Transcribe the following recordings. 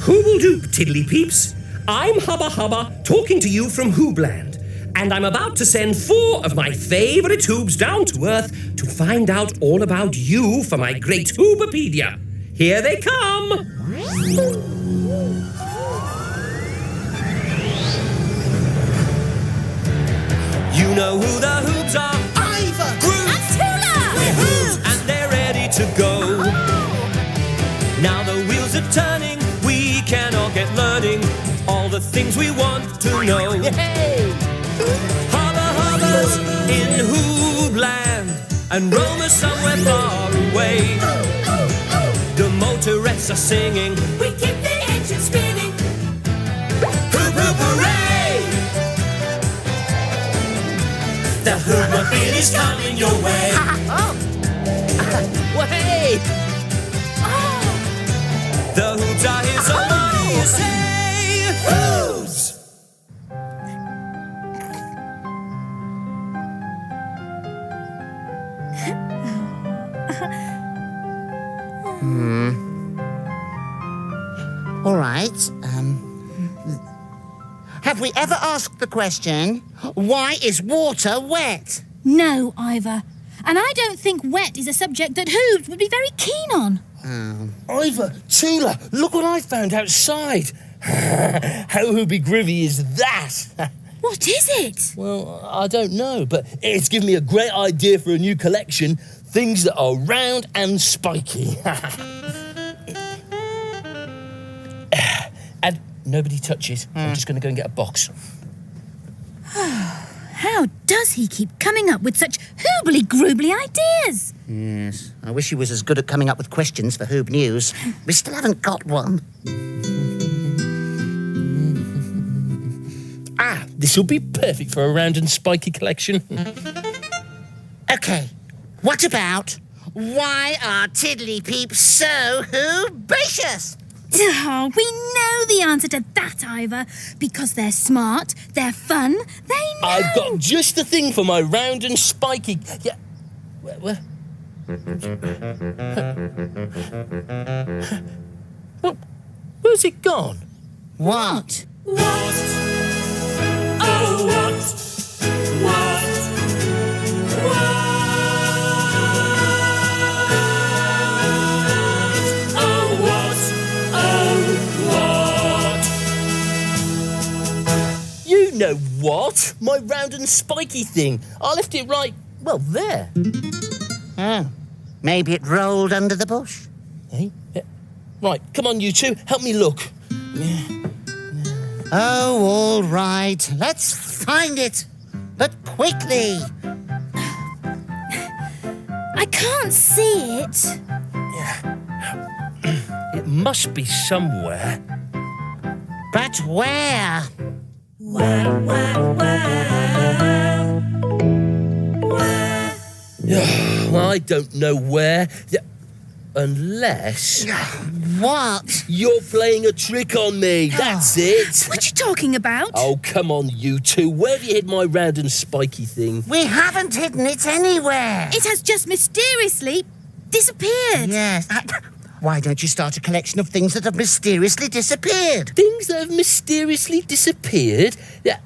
Hooble-doop, tiddly-peeps. I'm Hubba Hubba, talking to you from Hoobland. And I'm about to send 4 of my favourite Hoobs down to Earth to find out all about you for my great Hoobopedia. Here they come! You know who the Hoobs are? Ivor! Groove! And Tula! We're Hoobs! And they're ready to go. Now the wheels are turning, we can all get learning all the things we want to know. Hey! Hubba Hubbas in Hoobland and roamers somewhere far away. The motorettes are singing, we keep the engine spinning. Hoop hoop hooray! The Hoobmobile is coming your way. Way! The Hoobs are here, so what do you say? Hoobs! All right. Have we ever asked the question, why is water wet? No, Ivor. And I don't think wet is a subject that Hoobs would be very keen on. Ivor, Tula, look what I found outside. How hooby-groovy is that? What is it? Well, I don't know, but it's given me a great idea for a new collection. Things that are round and spiky. And nobody touches. I'm just going to go and get a box. How does he keep coming up with such hoobly-groobly ideas? Yes, I wish he was as good at coming up with questions for Hoob News. We still haven't got one. This will be perfect for a round and spiky collection. OK, what about, why are tiddly-peeps so hoobacious? Oh, we know the answer to that, Ivor. Because they're smart, they're fun, they know. I've got just the thing for my round and spiky... Yeah. Where? Oh, where's it gone? What? Oh, what? You know what? My round and spiky thing. I left it right, well, there. Oh, maybe it rolled under the bush. Hey? Right, come on, you two, help me look. Oh, all right. Let's find it. But quickly. I can't see it. It must be somewhere. But where? I don't know where. Unless... What? You're playing a trick on me, that's it. What are you talking about? Oh, come on, you two. Where have you hid my round and spiky thing? We haven't hidden it anywhere. It has just mysteriously disappeared. Yes. Why don't you start a collection of things that have mysteriously disappeared? Things that have mysteriously disappeared? Yeah,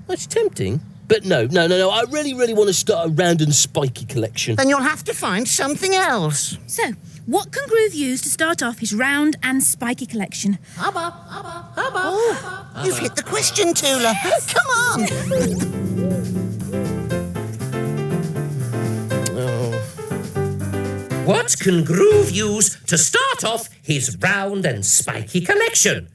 that's tempting. But no. I really want to start a round and spiky collection. Then you'll have to find something else. So, what can Groove use to start off his round and spiky collection? Oh, you've hit the question, Tula. Come on. What can Groove use to start off his round and spiky collection?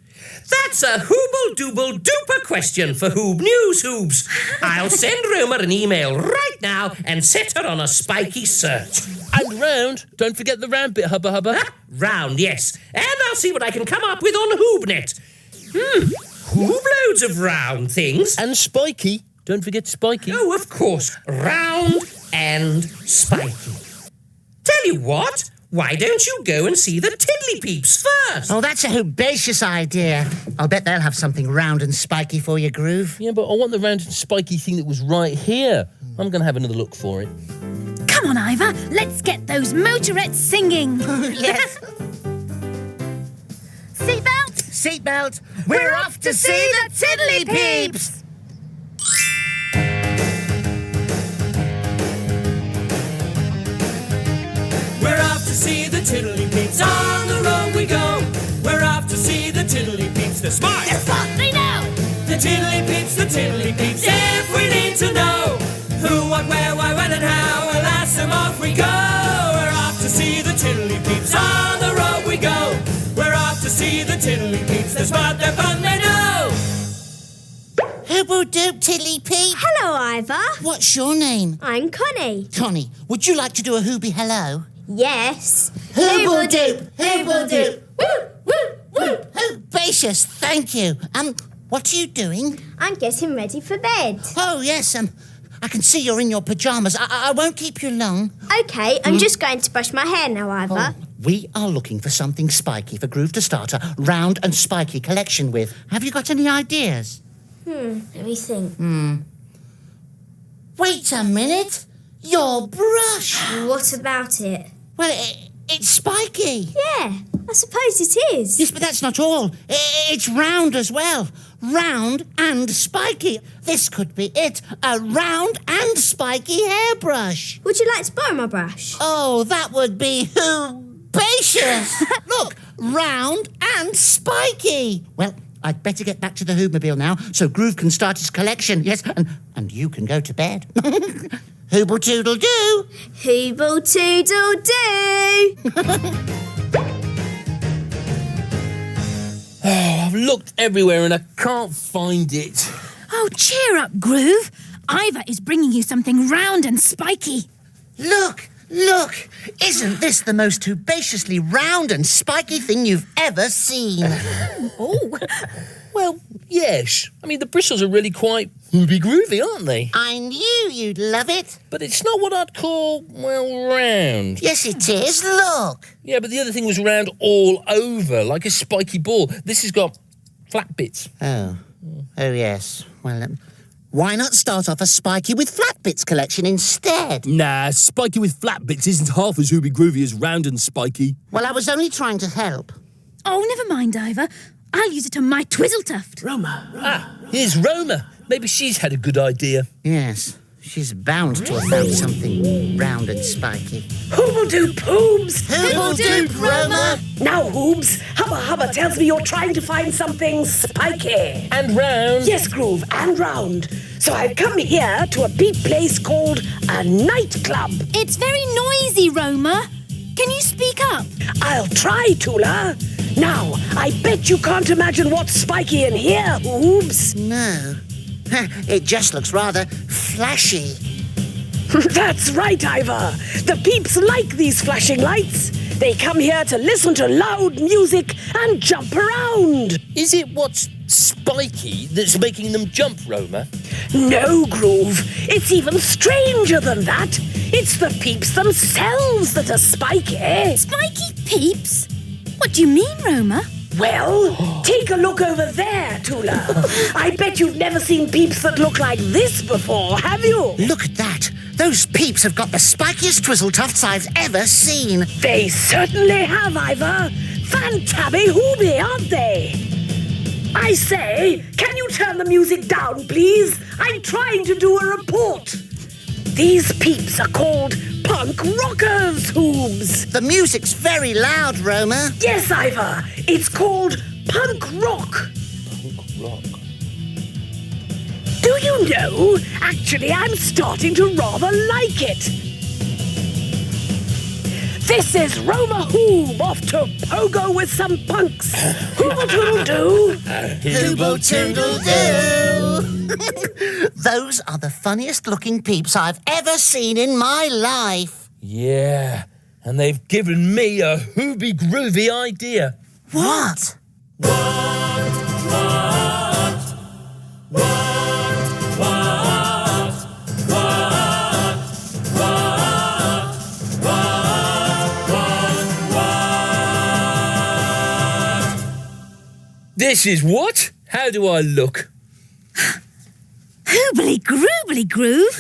That's a hooble-dooble-duper question for Hoob News, Hoobs. I'll send Romer an email right now and set her on a spiky search. And round. Don't forget the round bit, Hubba Hubba. Round, yes. And I'll see what I can come up with on HoobNet. Hoob loads of round things. And spiky. Don't forget spiky. Oh, of course. Round and spiky. Tell you what, why don't you go and see the Tiddly-peeps first? Oh, that's a hoobacious idea. I'll bet they'll have something round and spiky for you, Groove. Yeah, but I want the round and spiky thing that was right here. I'm going to have another look for it. Come on, Ivor, let's get those motorettes singing. Yes. seatbelt. We're off to see the Tiddly Peeps. We're off to see the Tiddly Peeps. On the road we go. We're off to see the Tiddly Peeps. They're smart. They're fun, they know. The Tiddly Peeps, the Tiddly Peeps. If we need to know who, what, where, why, when, and how, we'll ask them, off we go. We're off to see the Tiddly Peeps. On the road we go. We're off to see the Tiddly Peeps. They're smart, they're fun, they know. Hooble-doop, Tiddly Peep. Hello, Ivor. What's your name? I'm Connie. Connie, would you like to do a Hoobie hello? Yes. Hooble-doop, Hooble-doop. Woo, woo, woo. Herbaceous, thank you. What are you doing? I'm getting ready for bed. Oh, yes, I can see you're in your pyjamas. I won't keep you long. OK, I'm just going to brush my hair now, Ivor. We are looking for something spiky for Groove to start a round and spiky collection with. Have you got any ideas? Let me think. Wait a minute. Your brush. What about it? Well, it's spiky. Yeah, I suppose it is. Yes, but that's not all. It's round as well. Round and spiky. This could be it. A round and spiky hairbrush. Would you like to borrow my brush? Oh, that would be herbaceous. Look, round and spiky. Well, I'd better get back to the Hoobmobile now so Groove can start his collection. Yes, and you can go to bed. Hooble-toodle-doo. Hooble-toodle-doo. I've looked everywhere and I can't find it. Oh, cheer up, Groove. Ivor is bringing you something round and spiky. Look. Isn't this the most herbaceously round and spiky thing you've ever seen? Oh, Well, yes. I mean, the bristles are really quite Hoobie groovy, aren't they? I knew you'd love it. But it's not what I'd call, well, round. Yes, it is. Look. Yeah, but the other thing was round all over, like a spiky ball. This has got flat bits. Oh, yes. Well, why not start off a spiky with flat bits collection instead? Nah, spiky with flat bits isn't half as Hoobie groovy as round and spiky. Well, I was only trying to help. oh, never mind, Ivor. I'll use it on my Twizzletuft. Here's Roma. Maybe she's had a good idea. Yes, she's bound to have found something round and spiky. Hoobledoop, Hoobs! Hoobledoop, Roma! Now, Hoobs, Hubba Hubba tells me you're trying to find something spiky. And round. Yes, Groove, and round. So I've come here to a peep place called a nightclub. It's very noisy, Roma. Can you speak up? I'll try, Tula. Now, I bet you can't imagine what's spiky in here, Hoobs. No. It just looks rather flashy. That's right, Ivor. The peeps like these flashing lights. They come here to listen to loud music and jump around. Is it what's spiky that's making them jump, Roma? No, Groove. It's even stranger than that. It's the peeps themselves that are spiky. Spiky peeps? What do you mean, Roma? Well, take a look over there, Tula. I bet you've never seen peeps that look like this before, have you? Look at that. Those peeps have got the spikiest Twizzletufts I've ever seen. They certainly have, Ivor. Fantabby Hoobie, aren't they? I say, can you turn the music down, please? I'm trying to do a report. These peeps are called punk rockers, Hoobs. The music's very loud, Roma. Yes, Ivor. It's called punk rock. Punk rock. Do you know, actually, I'm starting to rather like it. This is Roma Hoob off to pogo with some punks. Hooble-toodle-doo. Hooble-toodle-doo. Those are the funniest looking peeps I've ever seen in my life. Yeah, and they've given me a Hoobie groovy idea. What? This is what? How do I look? Hoobly groobly groove.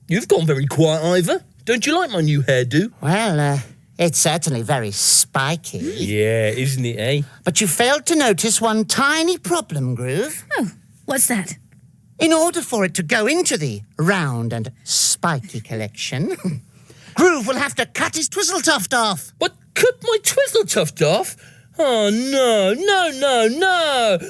You've gone very quiet, Ivor. Don't you like my new hairdo? Well, It's certainly very spiky. Yeah, isn't it, eh? But you failed to notice one tiny problem, Groove. Oh, what's that? In order for it to go into the round and spiky collection, Groove will have to cut his Twizzletuft off. What? Cut my Twizzletuft off? Oh, no.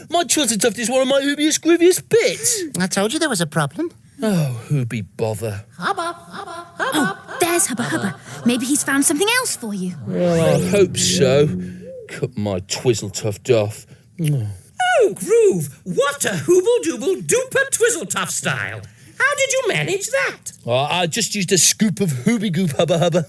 My Twizzletuft is one of my hoobiest, grooviest bits. I told you there was a problem. Oh, Hoobie bother. Oh, there's Hubba Hubba. Maybe he's found something else for you. Well, I hope so. Cut my Twizzletuft off. Oh, Groove, what a hooble-dooble-duper Twizzletuff style. How did you manage that? I just used a scoop of Hoobie Goop Hubba Hubba.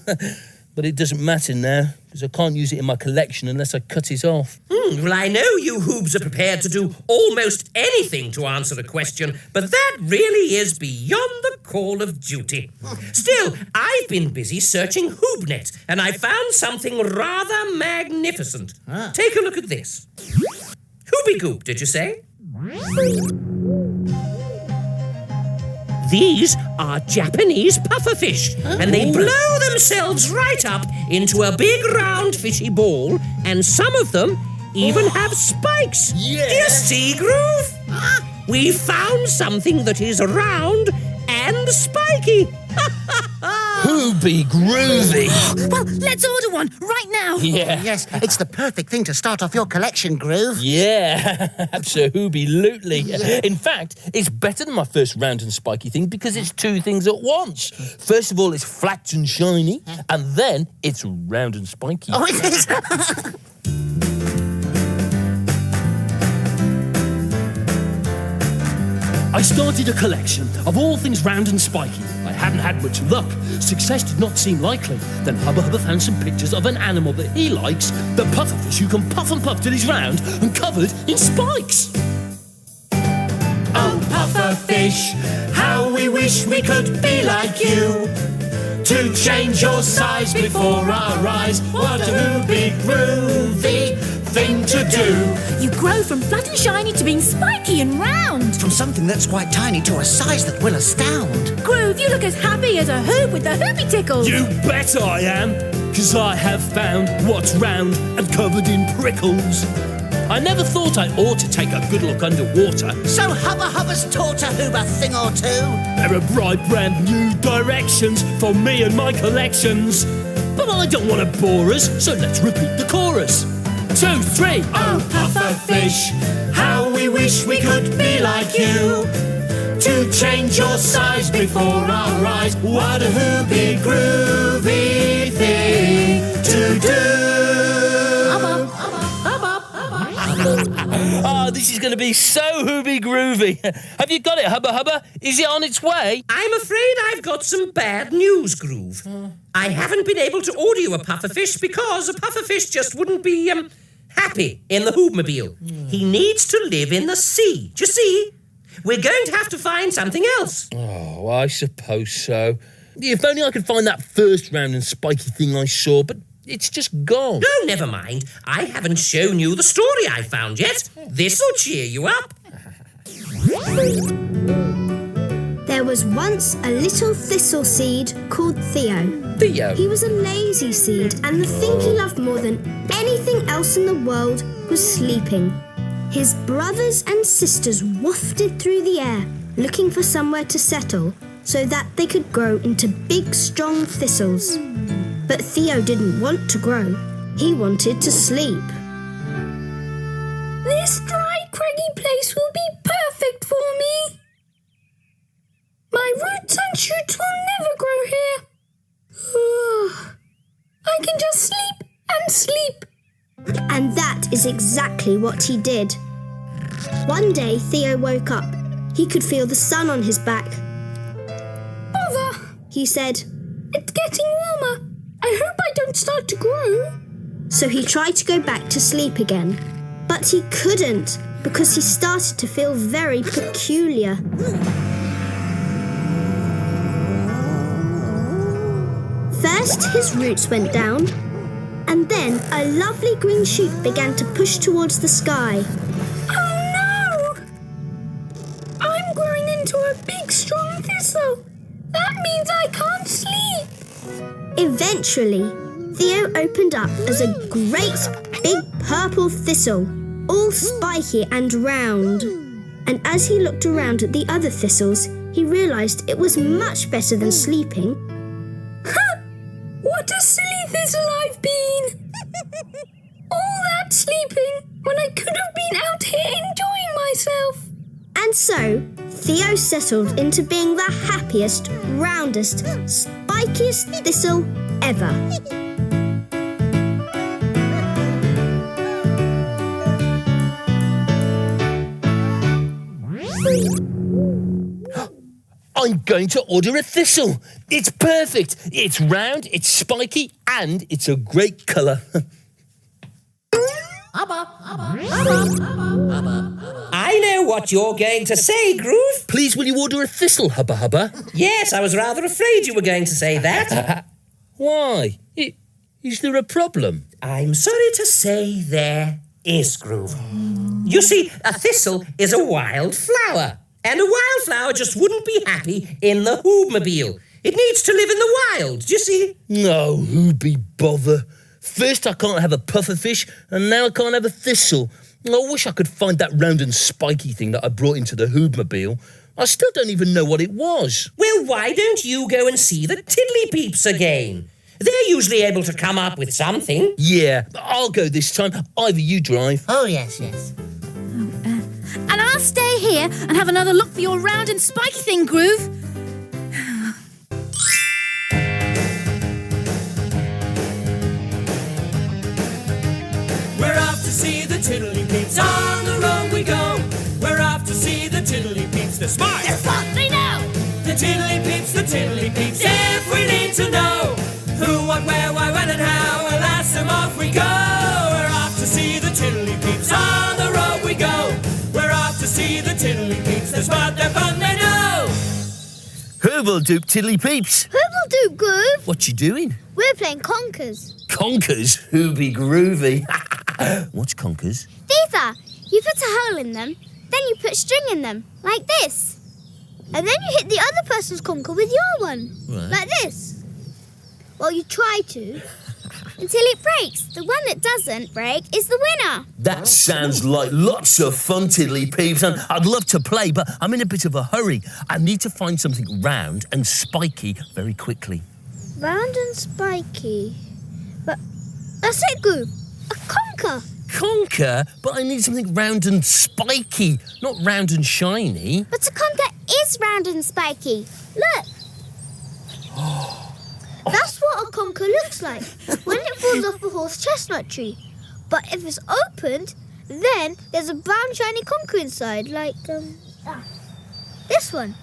But it doesn't matter now, because I can't use it in my collection unless I cut it off. Well, I know you Hoobs are prepared to do almost anything to answer a question, but that really is beyond the call of duty. Still, I've been busy searching HoobNet, and I found something rather magnificent. Take a look at this. Hoobie Goop, did you say? These are Japanese pufferfish, and they blow themselves right up into a big round fishy ball, and some of them even have spikes. Yeah. Do you see, Groove? We found something that is round and spiky. Hoobie groovy. Well, let's order one right now. Yeah. Yes, it's the perfect thing to start off your collection, Groove. Yeah, absolutely. In fact, it's better than my first round and spiky thing because it's two things at once. First of all, it's flat and shiny, and then it's round and spiky. Oh, it is. I started a collection of all things round and spiky. I hadn't had much luck. Success did not seem likely. Then Hubba Hubba found some pictures of an animal that he likes, the pufferfish who can puff and puff till he's round and covered in spikes. Oh, pufferfish, how we wish we could be like you. To change your size before our eyes. What a hoobie groovy thing to do. You grow from flat and shiny to being spiky and round. From something that's quite tiny to a size that will astound. Groove, you look as happy as a hoob with the hoobie tickles. You bet I am, 'cause I have found what's round and covered in prickles. I never thought I ought to take a good look underwater. So Hubba Hubba's taught a Hoob a thing or two. There are bright brand new directions for me and my collections. But I don't want to bore us, so let's repeat the chorus. 2, 3. Oh, pufferfish, how we wish we could be like you. To change your size before our eyes. What a hoobie groovy thing to do. Oh, this is going to be so Hoobie groovy. Have you got it, Hubba Hubba? Is it on its way? I'm afraid I've got some bad news, Groove. I haven't been able to order you a pufferfish because a pufferfish just wouldn't be, happy in the Hoobmobile. He needs to live in the sea. Do you see? We're going to have to find something else. Oh, I suppose so. If only I could find that first round and spiky thing I saw, but it's just gone. No, never mind. I haven't shown you the story I found yet. This'll cheer you up. There was once a little thistle seed called Theo. Theo. He was a lazy seed, and the thing he loved more than anything else in the world was sleeping. His brothers and sisters wafted through the air, looking for somewhere to settle so that they could grow into big, strong thistles. But Theo didn't want to grow. He wanted to sleep. This dry, craggy place will be perfect for me. My roots and shoots will never grow here. I can just sleep and sleep. And that is exactly what he did. One day, Theo woke up. He could feel the sun on his back. Bother, he said. It's getting warmer. I hope I don't start to grow. So he tried to go back to sleep again. But he couldn't because he started to feel very peculiar. First, his roots went down, and then a lovely green shoot began to push towards the sky. Oh no! I'm growing into a big, strong thistle. That means I can't sleep. Eventually, Theo opened up as a great big purple thistle, all spiky and round. And as he looked around at the other thistles, he realised it was much better than sleeping. What a silly thistle I've been! All that sleeping when I could have been out here enjoying myself. And so, Theo settled into being the happiest, roundest, spikiest thistle ever. I'm going to order a thistle. It's perfect. It's round, it's spiky, and it's a great colour. I know what you're going to say, Groove. Please, will you order a thistle, Hubba Hubba? Yes, I was rather afraid you were going to say that. Why? Is there a problem? I'm sorry to say there is, Groove. You see, a thistle is a wild flower. And a wildflower just wouldn't be happy in the Hoobmobile. It needs to live in the wild, do you see? No, who be bother? First I can't have a pufferfish, and now I can't have a thistle. I wish I could find that round and spiky thing that I brought into the Hoobmobile. I still don't even know what it was. Well, why don't you go and see the Tiddly-Peeps again? They're usually able to come up with something. Yeah, I'll go this time. Either you drive. Oh, yes, yes. And I'll stay here and have another look for your round and spiky thing, Groove. We're off to see the Tiddly-Peeps. On the road we go. We're off to see the Tiddly-Peeps. They're smart. They're smart, they know. The Tiddly-Peeps, the Tiddly-Peeps. If we need to know who, what, where, why, when and how, we'll ask them, off we go. We're off to see the Tiddly-Peeps. On the road we go. We're off to see the Tiddly-Peeps. They're smart, they're fun, they know. Hooble doop tiddly peeps. Hoobble doop, Groove. What you doing? We're playing conkers. Conkers? Who be groovy? What's conkers? These are. You put a hole in them, then you put string in them, like this. And then you hit the other person's conker with your one, like this. Well, you try to, until it breaks. The one that doesn't break is the winner. That sounds like lots of fun, tiddly peeps, and I'd love to play, but I'm in a bit of a hurry. I need to find something round and spiky very quickly. Round and spiky. But that's it, Groove. A conker. Conker? But I need something round and spiky, not round and shiny. But a conker is round and spiky. Look. That's what a conker looks like when it falls off a horse chestnut tree. But if it's opened, then there's a brown shiny conker inside, like this one.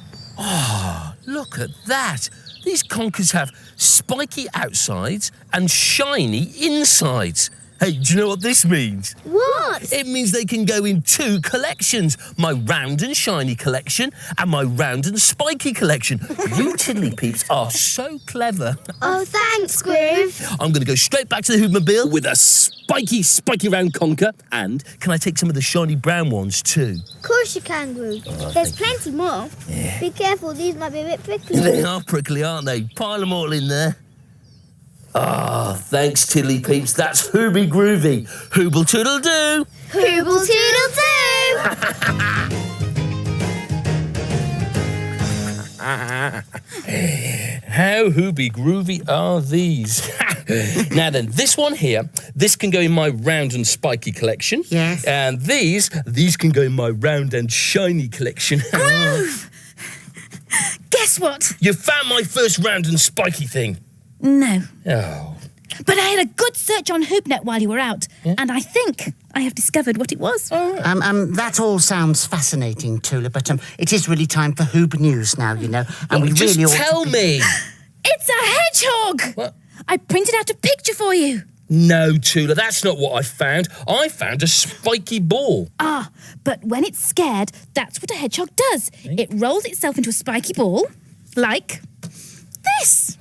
Look at that. These conkers have spiky outsides and shiny insides. Hey, do you know what this means? What? It means they can go in two collections. My round and shiny collection and my round and spiky collection. You tiddly peeps are so clever. Oh, thanks, Groove. I'm going to go straight back to the Hoobmobile with a spiky round conker. And can I take some of the shiny brown ones too? Of course you can, Groove. There's plenty more. Yeah. Be careful, these might be a bit prickly. They are prickly, aren't they? Pile them all in there. Ah, thanks, tiddly peeps. That's Hooby Groovy. Hooble toodle doo. Hooble toodle doo. How Hooby Groovy are these? Now then, this one here, this can go in my round and spiky collection. Yes. And these can go in my round and shiny collection. Groove! Guess what? You found my first round and spiky thing. No. Oh. But I had a good search on HoopNet while you were out, and I think I have discovered what it was. That all sounds fascinating, Tula, but it is really time for Hoob News now, you know. And we Just really ought tell to... me. It's a hedgehog! What? I printed out a picture for you. No, Tula, that's not what I found. I found a spiky ball. Ah, but when it's scared, that's what a hedgehog does. It rolls itself into a spiky ball, like this.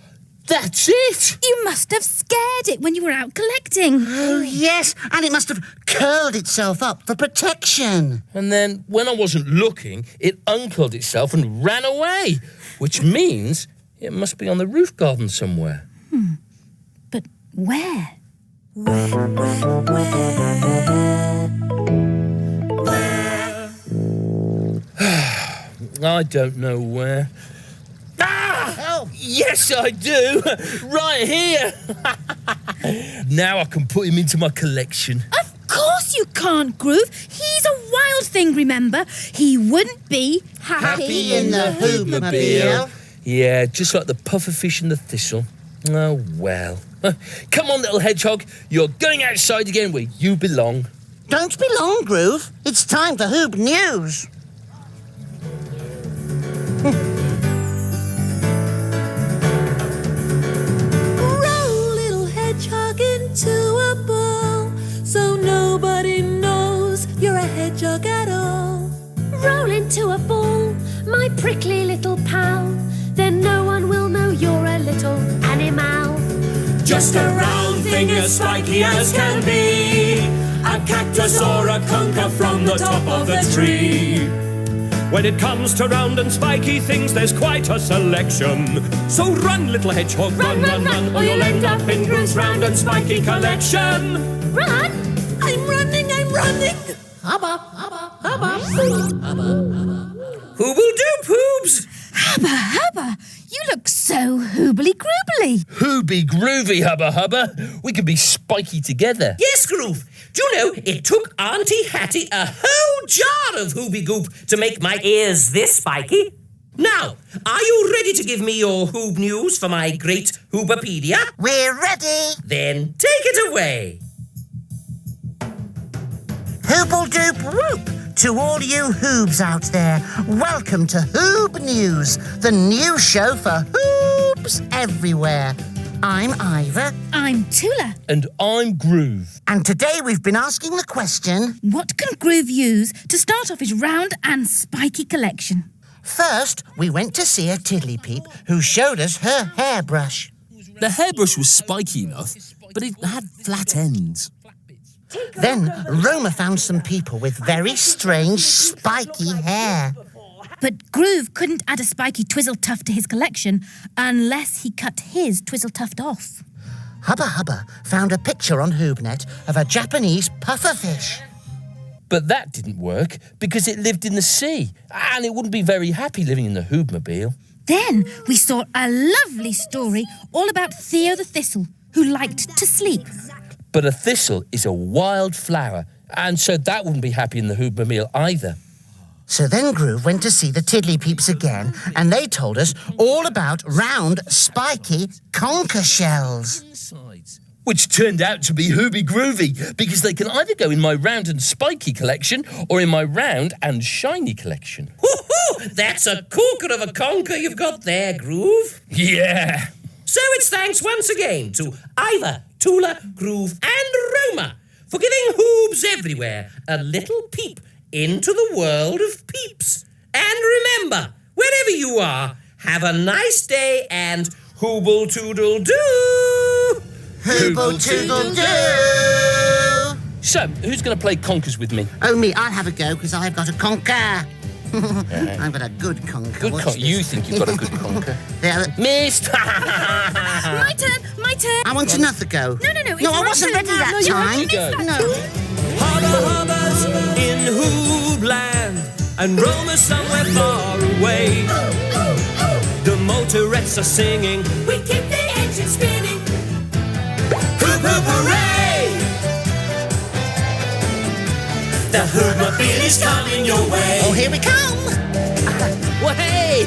That's it. You must have scared it when you were out collecting. Oh, yes, and it must have curled itself up for protection. And then, when I wasn't looking, it uncurled itself and ran away, which means it must be on the roof garden somewhere. But Where? I don't know where. Ah! Yes, I do. Right here. Now I can put him into my collection. Of course you can't, Groove. He's a wild thing, remember? He wouldn't be happy in the Hoobmobile. Yeah, just like the pufferfish and the thistle. Oh, well. Come on, little hedgehog. You're going outside again where you belong. Don't be long, Groove. It's time for Hoob News. Roll, little hedgehog, into a ball, so nobody knows you're a hedgehog at all. Roll into a ball, my prickly little pal. Then no one will know you're a little animal. Just a round thing as spiky as can be, a cactus or a conker from the top of the tree. When it comes to round and spiky things, there's quite a selection. So run, little hedgehog, run, or you'll end up in Groove's round and spiky collection. Run! I'm running! Hubba, hubba, hubba, Who will do, Hoobs? Hubba! You look so hoobly-groobly. Hooby groovy, hubba hubba. We could be spiky together. Yes, Groove. Do you know, it took Auntie Hattie a whole jar of Hooby Goop to make my ears this spiky. Now, are you ready to give me your Hoob news for my great Hoobopedia? We're ready. Then take it away. Hooble doop whoop to all you Hoobs out there. Welcome to Hoob News, the new show for Hoobs everywhere. I'm Ivor. I'm Tula. And I'm Groove. And today we've been asking the question, What can Groove use to start off his round and spiky collection? first we went to see a tiddly-peep who showed us her hairbrush. The hairbrush was spiky enough, but it had flat ends. Then Roma found some people with very strange spiky hair. But Groove couldn't add a spiky twizzle tuft to his collection unless he cut his twizzle tuft off. Hubba Hubba found a picture on HoobNet of a Japanese pufferfish. But that didn't work because it lived in the sea and it wouldn't be very happy living in the Hoobmobile. Then we saw a lovely story all about Theo the Thistle, who liked to sleep. But a thistle is a wild flower, and so that wouldn't be happy in the Hoobmobile either. So then Groove went to see the tiddly-peeps again, and they told us all about round, spiky conker shells. Which turned out to be Hooby Groovy, because they can either go in my round and spiky collection or in my round and shiny collection. Woohoo! That's a corker of a conker you've got there, Groove. Yeah! So it's thanks once again to Ivor, Tula, Groove and Roma for giving Hoobs everywhere a little peep into the world of peeps. And remember, wherever you are, have a nice day and hooble toodle doo! Hooble toodle doo! So, who's going to play conkers with me? Oh, me, I'll have a go because I've got a conker. I've got a good conker. Good Watch conker. this. You think you've got a good conker? There, Missed! My turn! I want another go. No, it's No, I my wasn't turn ready now. that No, you time. haven't missed that. No. Hubba hubbas in Hoobland and Roma somewhere far away. The motorettes are singing, we keep the engine spinning. Hoop hoop hooray! The Hoobmobile is coming your way. Oh, here we come. Well, hey!